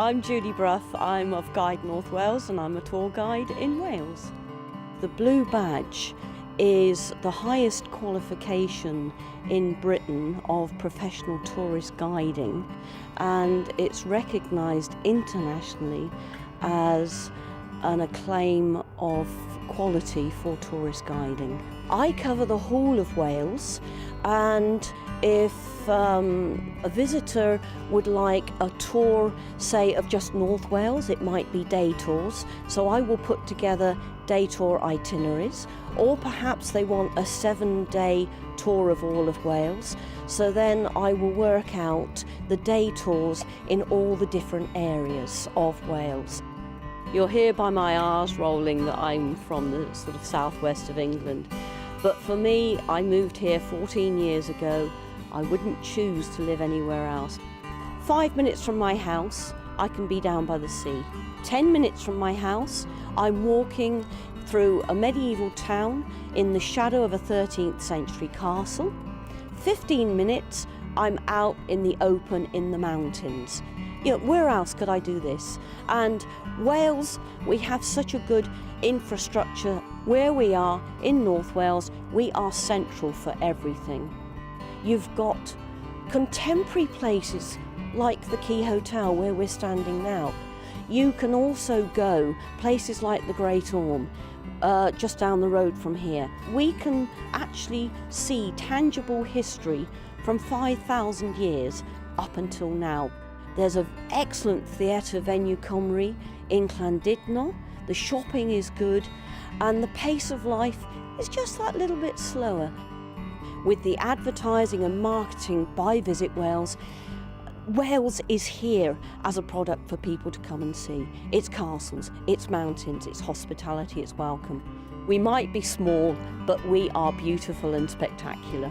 I'm Judy Brough, I'm of Guide North Wales and I'm a tour guide in Wales. The Blue Badge is the highest qualification in Britain of professional tourist guiding, and it's recognised internationally as an acclaim of quality for tourist guiding. I cover the whole of Wales, and if a visitor would like a tour, say, of just North Wales, it might be day tours, so I will put together day tour itineraries, or perhaps they want a 7-day tour of all of Wales, so then I will work out the day tours in all the different areas of Wales. You'll hear by my R's rolling that I'm from the sort of southwest of England, but for me, I moved here 14 years ago. I wouldn't choose to live anywhere else. 5 minutes from my house, I can be down by the sea. 10 minutes from my house, I'm walking through a medieval town in the shadow of a 13th century castle. 15 minutes, I'm out in the open in the mountains. You know, where else could I do this? And Wales, we have such a good infrastructure. Where we are in North Wales, we are central for everything. You've got contemporary places like the Quay Hotel where we're standing now. You can also go places like the Great Orme, just down the road from here. We can actually see tangible history from 5,000 years up until now. There's an excellent theatre venue Cymru in Llandudno. The shopping is good, and the pace of life is just that little bit slower. With the advertising and marketing by Visit Wales, Wales is here as a product for people to come and see. It's castles, it's mountains, it's hospitality, it's welcome. We might be small, but we are beautiful and spectacular.